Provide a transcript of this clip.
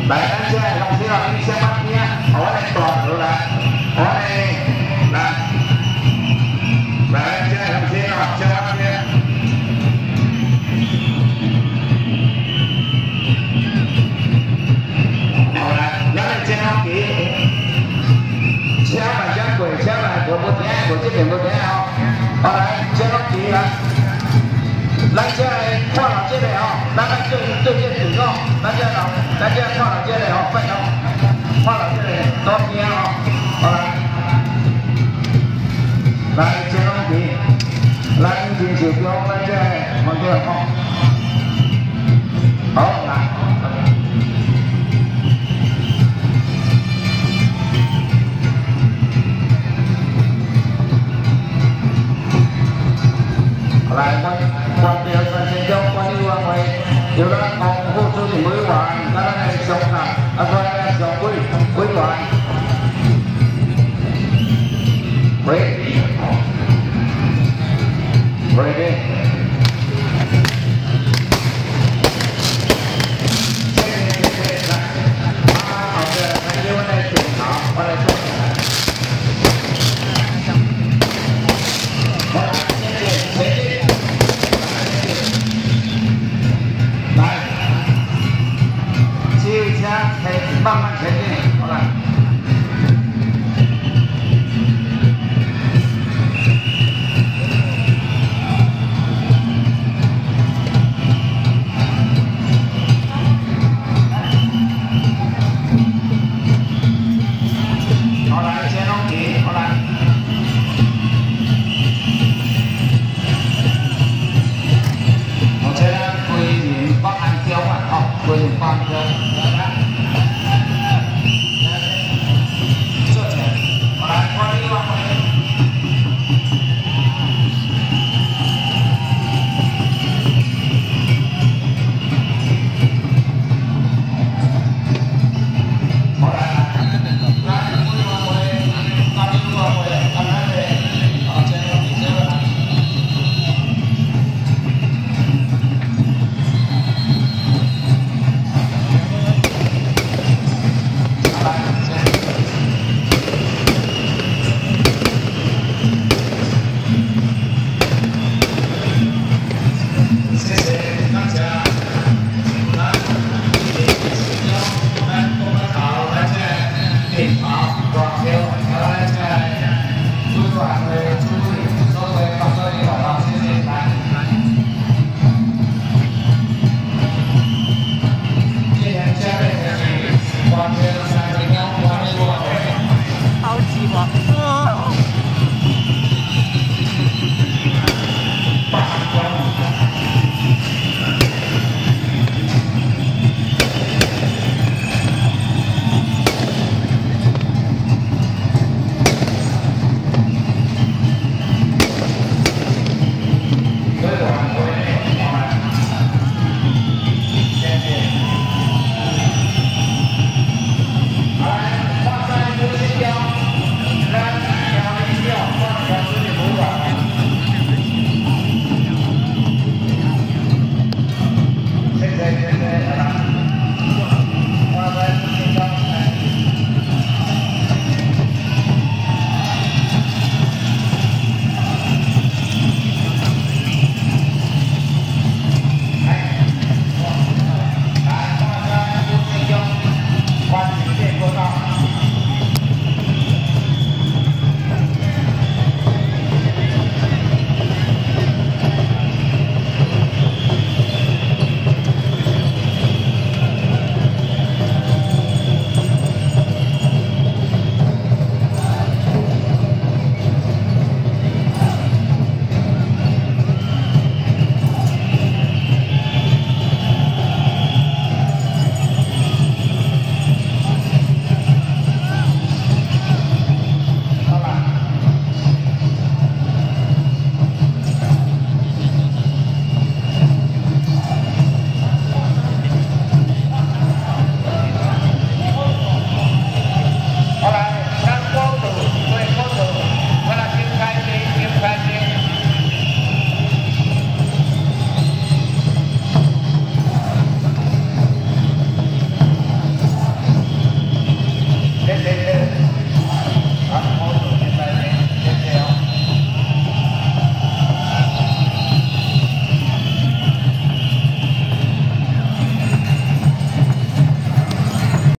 来，咱这同时哦，你先把边啊，我来大头来，我来，来，这同时哦，先把边。好来，咱来这样给，车慢点过，车慢，无停，无这边无停哦。好来，这样给来。 咱这看到这个哦，咱来对这字哦，咱这看到这个哦，快点，看到这个多惊哦，好来，来这拢题，咱先就讲咱这看这哦，好来，好来我。 关掉三千张管理员会，有咱公副主任委员，咱来上下，再来常委委员，喂，好的，那就我来检查，我来做。 慢慢前进，好了。好来，先弄题，好来。我这规定放按标嘛，哦，规定放标。 谢谢。